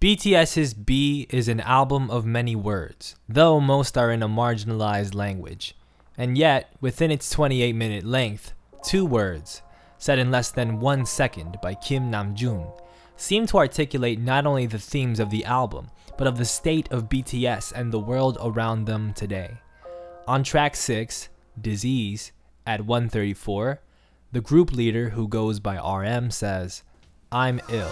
BTS's B is an album of many words, though most are in a marginalized language. And yet, within its 28-minute length, 2 words, said in less than 1 second by Kim Namjoon, seem to articulate not only the themes of the album, but of the state of BTS and the world around them today. On track 6, Disease, at 1:34, the group leader, who goes by RM, says, "I'm ill."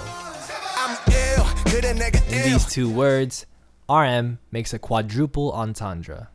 In these 2 words, RM makes a quadruple entendre.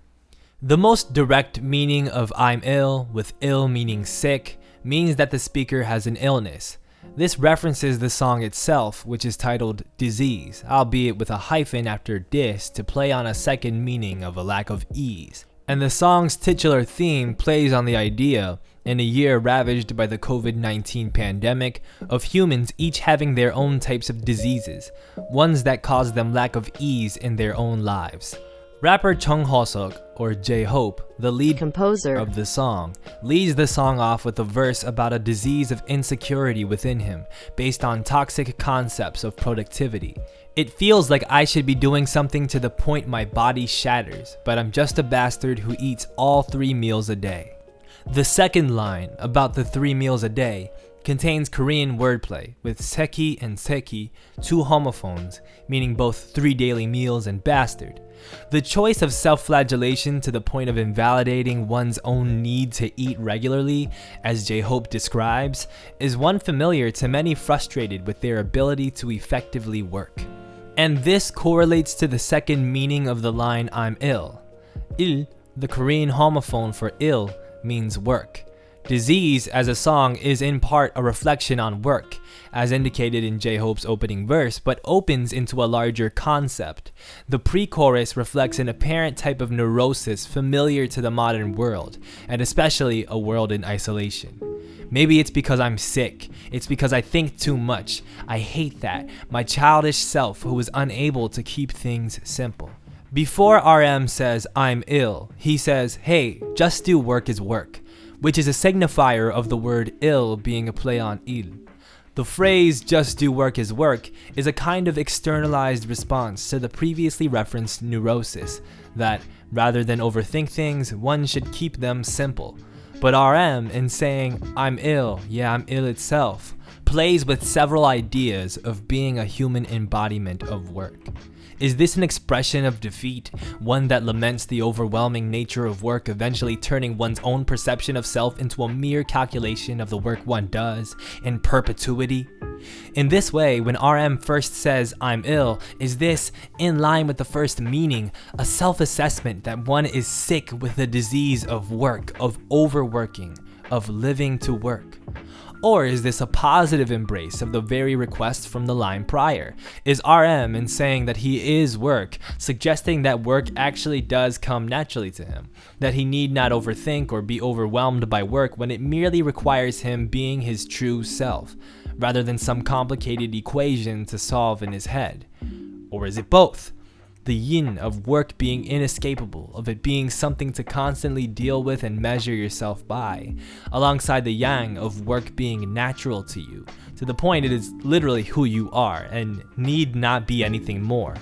The most direct meaning of "I'm ill," with ill meaning sick, means that the speaker has an illness. This references the song itself, which is titled Disease, albeit with a hyphen after dis to play on a second meaning of a lack of ease. And the song's titular theme plays on the idea, in a year ravaged by the COVID-19 pandemic, of humans each having their own types of diseases, ones that cause them lack of ease in their own lives. Rapper Chung Ho-seok, or J-Hope, the lead composer of the song, leads the song off with a verse about a disease of insecurity within him, based on toxic concepts of productivity. "It feels like I should be doing something to the point my body shatters, but I'm just a bastard who eats all 3 meals a day." The second line, about the 3 meals a day, contains Korean wordplay, with seki and seki, 2 homophones, meaning both 3 daily meals and bastard. The choice of self-flagellation to the point of invalidating one's own need to eat regularly, as J-Hope describes, is one familiar to many frustrated with their ability to effectively work. And this correlates to the second meaning of the line "I'm ill." Il, the Korean homophone for ill, means work. Disease as a song is in part a reflection on work, as indicated in J-Hope's opening verse, but opens into a larger concept. The pre-chorus reflects an apparent type of neurosis familiar to the modern world, and especially a world in isolation. "Maybe it's because I'm sick. It's because I think too much. I hate that. My childish self who is unable to keep things simple." Before RM says "I'm ill," he says, "Hey, just do work is work," which is a signifier of the word ill being a play on il. The phrase "just do work is work" is a kind of externalized response to the previously referenced neurosis, that rather than overthink things, one should keep them simple. But RM, in saying "I'm ill, yeah, I'm ill" itself, plays with several ideas of being a human embodiment of work. Is this an expression of defeat, one that laments the overwhelming nature of work eventually turning one's own perception of self into a mere calculation of the work one does in perpetuity? In this way, when RM first says "I'm ill," is this, in line with the first meaning, a self-assessment that one is sick with the disease of work, of overworking, of living to work? Or is this a positive embrace of the very request from the line prior? Is RM, in saying that he is work, suggesting that work actually does come naturally to him, that he need not overthink or be overwhelmed by work when it merely requires him being his true self, rather than some complicated equation to solve in his head? Or is it both? The yin of work being inescapable, of it being something to constantly deal with and measure yourself by, alongside the yang of work being natural to you, to the point it is literally who you are and need not be anything more.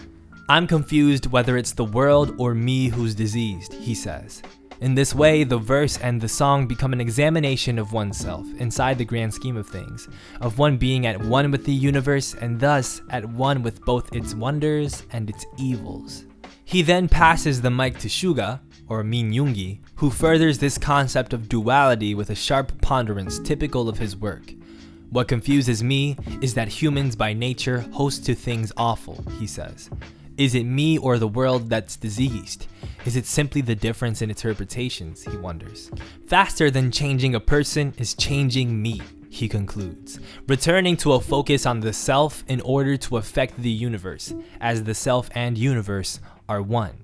"I'm confused whether it's the world or me who's diseased," he says. In this way, the verse and the song become an examination of oneself inside the grand scheme of things, of one being at one with the universe and thus at one with both its wonders and its evils. He then passes the mic to Suga, or Min Yoongi, who furthers this concept of duality with a sharp ponderance typical of his work. "What confuses me is that humans by nature host to things awful," he says. "Is it me or the world that's diseased? Is it simply the difference in interpretations?" he wonders. "Faster than changing a person is changing me," he concludes, returning to a focus on the self in order to affect the universe, as the self and universe are one.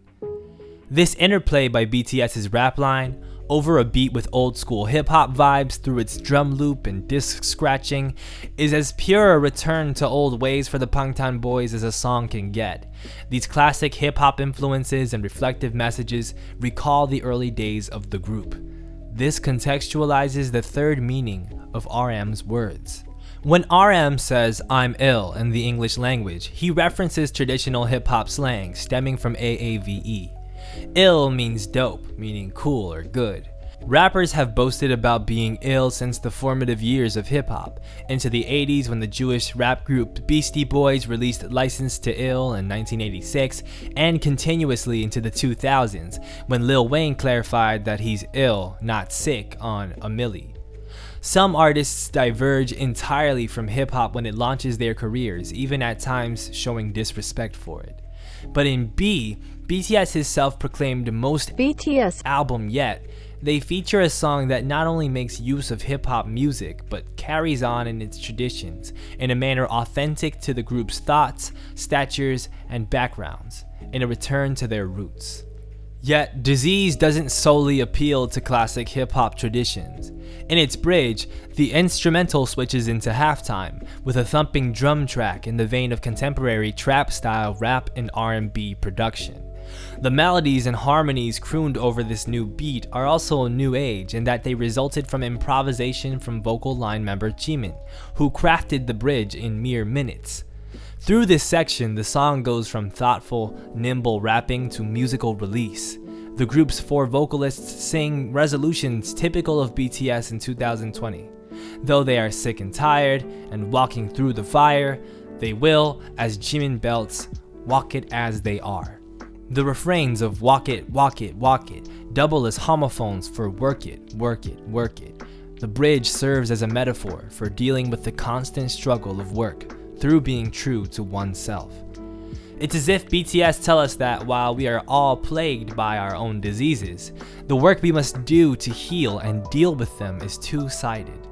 This interplay by BTS's rap line, over a beat with old school hip hop vibes through its drum loop and disc scratching, is as pure a return to old ways for the Bangtan Boys as a song can get. These classic hip hop influences and reflective messages recall the early days of the group. This contextualizes the third meaning of RM's words. When RM says "I'm ill" in the English language, he references traditional hip-hop slang stemming from AAVE. Ill means dope, meaning cool or good. Rappers have boasted about being ill since the formative years of hip-hop, into the 80s when the Jewish rap group Beastie Boys released License to Ill in 1986, and continuously into the 2000s when Lil Wayne clarified that he's ill, not sick on A Milli. Some artists diverge entirely from hip-hop when it launches their careers, even at times showing disrespect for it. But in B, BTS's self-proclaimed most BTS album yet, they feature a song that not only makes use of hip-hop music, but carries on in its traditions in a manner authentic to the group's thoughts, statures, and backgrounds, in a return to their roots. Yet, Disease doesn't solely appeal to classic hip-hop traditions. In its bridge, the instrumental switches into halftime, with a thumping drum track in the vein of contemporary trap-style rap and R&B production. The melodies and harmonies crooned over this new beat are also new age in that they resulted from improvisation from vocal line member Jimin, who crafted the bridge in mere minutes. Through this section, the song goes from thoughtful, nimble rapping to musical release. The group's 4 vocalists sing resolutions typical of BTS in 2020. Though they are sick and tired and walking through the fire, they will, as Jimin belts, walk it as they are. The refrains of walk it, walk it, walk it double as homophones for work it, work it, work it. The bridge serves as a metaphor for dealing with the constant struggle of work through being true to oneself. It's as if BTS tell us that while we are all plagued by our own diseases, the work we must do to heal and deal with them is two-sided.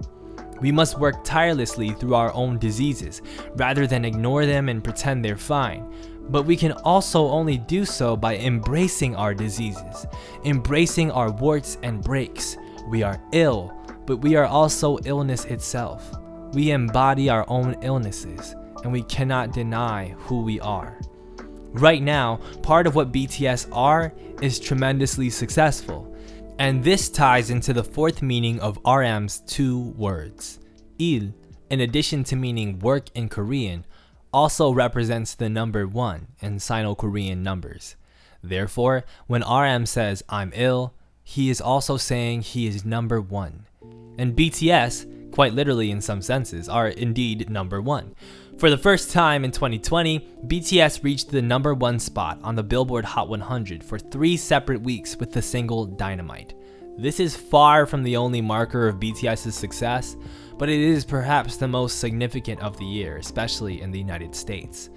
We must work tirelessly through our own diseases rather than ignore them and pretend they're fine. But we can also only do so by embracing our diseases, embracing our warts and breaks. We are ill, but we are also illness itself. We embody our own illnesses, and we cannot deny who we are. Right now, part of what BTS are is tremendously successful, and this ties into the 4th meaning of RM's 2 words. Il, in addition to meaning work in Korean, also represents the number 1 in Sino-Korean numbers. Therefore, when RM says "I'm ill," he is also saying he is number 1. And BTS, quite literally in some senses, are indeed number 1. For the first time in 2020, BTS reached the number 1 spot on the Billboard Hot 100 for 3 separate weeks with the single Dynamite. This is far from the only marker of BTS's success, but it is perhaps the most significant of the year, especially in the United States.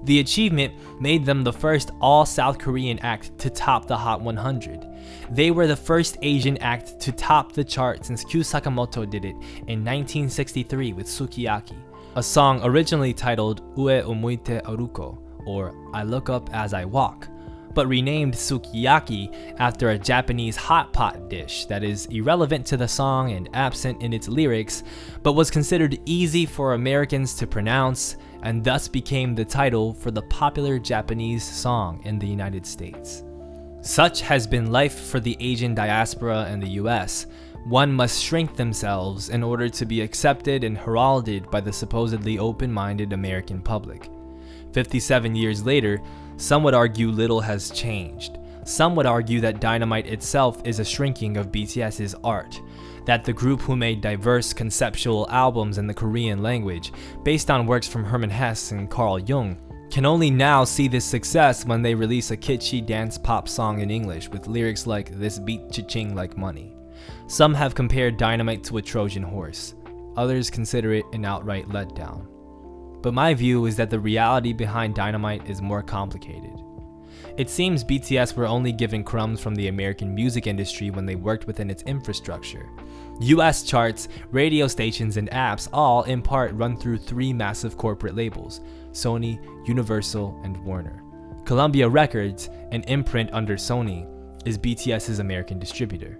The achievement made them the first all-South Korean act to top the Hot 100. They were the first Asian act to top the chart since Kyu Sakamoto did it in 1963 with Sukiyaki, a song originally titled Ue Umuite Aruko, or I Look Up As I Walk, but renamed Sukiyaki after a Japanese hot pot dish that is irrelevant to the song and absent in its lyrics, but was considered easy for Americans to pronounce and thus became the title for the popular Japanese song in the United States. Such has been life for the Asian diaspora in the US. One must shrink themselves in order to be accepted and heralded by the supposedly open-minded American public. 57 years later, some would argue little has changed. Some would argue that Dynamite itself is a shrinking of BTS's art, that the group who made diverse conceptual albums in the Korean language, based on works from Hermann Hesse and Carl Jung, can only now see this success when they release a kitschy dance pop song in English with lyrics like "This beat cha-ching like money." Some have compared Dynamite to a Trojan horse. Others consider it an outright letdown. But my view is that the reality behind Dynamite is more complicated. It seems BTS were only given crumbs from the American music industry when they worked within its infrastructure. US charts, radio stations, and apps all in part run through 3 massive corporate labels: Sony, Universal, and Warner. Columbia Records, an imprint under Sony, is BTS's American distributor.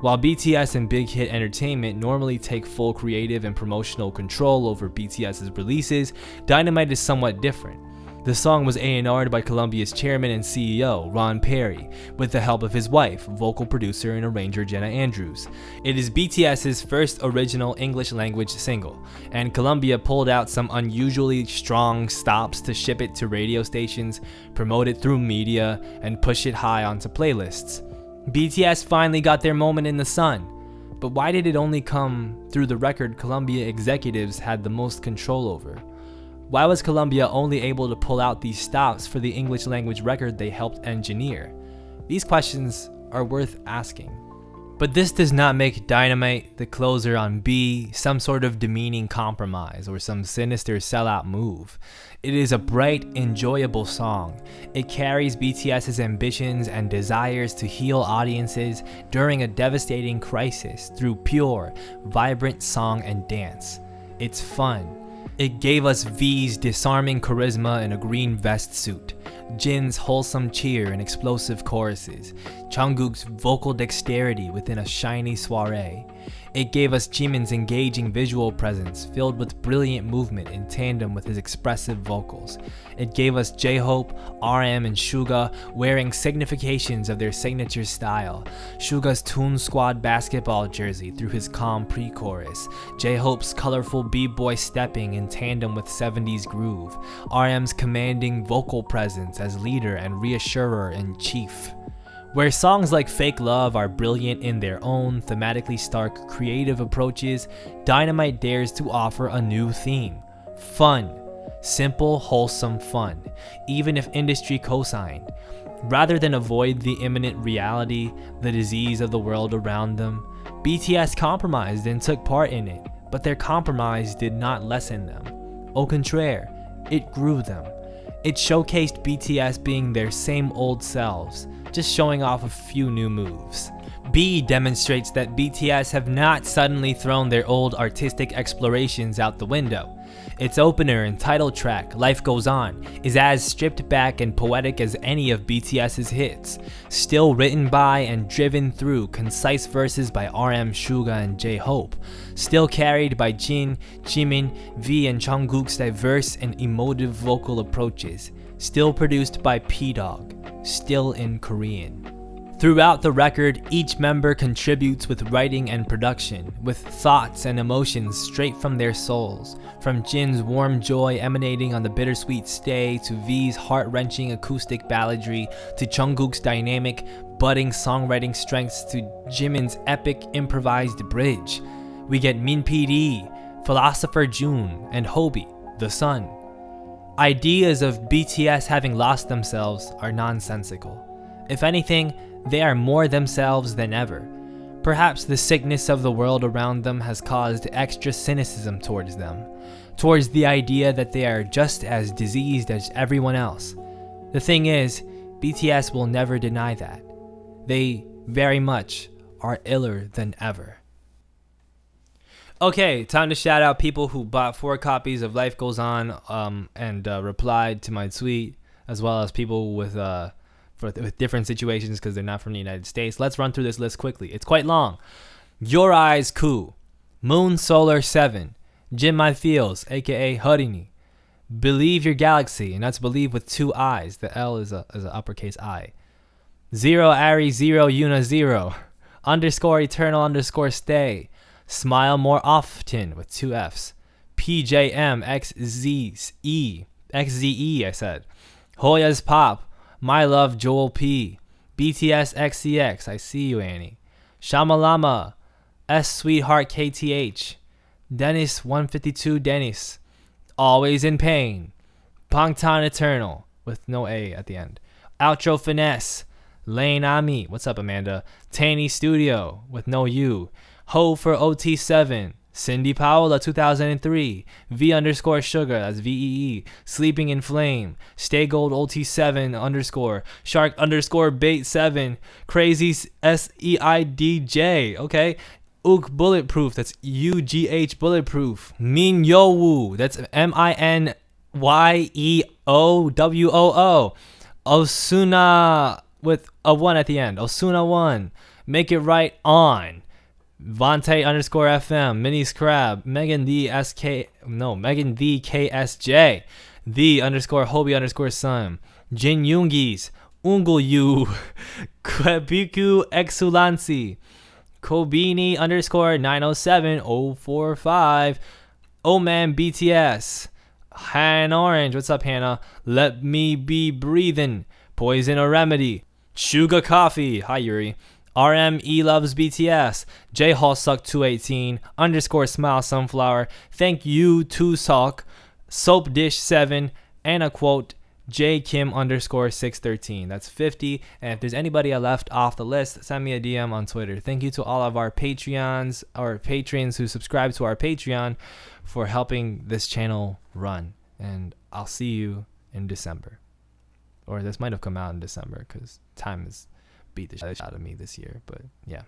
While BTS and Big Hit Entertainment normally take full creative and promotional control over BTS's releases, Dynamite is somewhat different. The song was A&R'd by Columbia's chairman and CEO, Ron Perry, with the help of his wife, vocal producer and arranger Jenna Andrews. It is BTS's first original English-language single, and Columbia pulled out some unusually strong stops to ship it to radio stations, promote it through media, and push it high onto playlists. BTS finally got their moment in the sun, but why did it only come through the record Columbia executives had the most control over? Why was Columbia only able to pull out these stops for the English language record they helped engineer? These questions are worth asking. But this does not make Dynamite, the closer on B, some sort of demeaning compromise or some sinister sellout move. It is a bright, enjoyable song. It carries BTS's ambitions and desires to heal audiences during a devastating crisis through pure, vibrant song and dance. It's fun. It gave us V's disarming charisma in a green vest suit, Jin's wholesome cheer and explosive choruses, Jungkook's vocal dexterity within a shiny soiree. It gave us Jimin's engaging visual presence filled with brilliant movement in tandem with his expressive vocals. It gave us J-Hope, RM, and Suga wearing significations of their signature style. Suga's Toon Squad basketball jersey through his calm pre-chorus, J-Hope's colorful b-boy stepping in tandem with 70s groove, RM's commanding vocal presence as leader and reassurer in chief. Where songs like Fake Love are brilliant in their own thematically stark creative approaches, Dynamite dares to offer a new theme. Fun. Simple, wholesome fun, even if industry co-signed. Rather than avoid the imminent reality, the disease of the world around them, BTS compromised and took part in it, but their compromise did not lessen them. Au contraire, it grew them. It showcased BTS being their same old selves, just showing off a few new moves. B demonstrates that BTS have not suddenly thrown their old artistic explorations out the window. Its opener and title track, Life Goes On, is as stripped back and poetic as any of BTS's hits, still written by and driven through concise verses by RM, Suga, and J-Hope, still carried by Jin, Jimin, V, and Jungkook's diverse and emotive vocal approaches, still produced by P-Dog, still in Korean. Throughout the record, each member contributes with writing and production, with thoughts and emotions straight from their souls, from Jin's warm joy emanating on the bittersweet stay to V's heart-wrenching acoustic balladry to Jungkook's dynamic, budding songwriting strengths to Jimin's epic improvised bridge. We get Min PD, Philosopher June, and Hobie, the Sun. Ideas of BTS having lost themselves are nonsensical. If anything, they are more themselves than ever. Perhaps the sickness of the world around them has caused extra cynicism towards them, towards the idea that they are just as diseased as everyone else. The thing is, BTS will never deny that. They very much are iller than ever. Okay, time to shout out people who bought 4 copies of Life Goes On and replied to my tweet, as well as people with different situations because they're not from the United States. Let's run through this list quickly. It's quite long. Your Eyes Ku, Moon Solar 7, Jim My Feels, aka Harini, Believe Your Galaxy, and that's believe with 2 I's. The L is an uppercase I. Zero Ari 0 Yuna 0, underscore Eternal underscore Stay, Smile More Often with 2 F's, PJM XZE I said, Hoya's Pop, My Love Joel P, BTS XCX, I see you Annie, Shamalama, S Sweetheart KTH, Dennis 152 Dennis, Always in Pain, Bangtan Eternal with no A at the end, Outro Finesse, Lane Ami, what's up Amanda, Tanny Studio with no U, Ho for OT7, Cindy Paola 2003, V underscore Sugar, that's VEE, Sleeping in Flame, Stay Gold OT7 underscore, Shark underscore Bait 7, Crazy SEIDJ, okay, Ook Bulletproof, that's UGH Bulletproof, Min Yo Woo, that's MINYEOWOO, Osuna with a 1 at the end, Osuna 1, Make It Right On, Vante underscore FM, Mini Scrab, Megan the KSJ, The underscore Hobie underscore Sun, Jin Yoongis, Ungulyu, Kwebiku Exulansi, Kobini underscore 907045, Oman BTS, Han Orange, what's up Hannah? Let Me Be Breathing, Poison or Remedy, Sugar Coffee, hi Yuri, RME Loves BTS, J Hallsuck 218 underscore Smile Sunflower, Thank You to Sock, Soap Dish 7, and a quote, J Kim underscore 613. That's 50. And if there's anybody I left off the list, send me a DM on Twitter. Thank you to all of our Patreons or patrons who subscribe to our Patreon for helping this channel run. And I'll see you in December. Or this might have come out in December because time has beat the shit out of me this year. But yeah.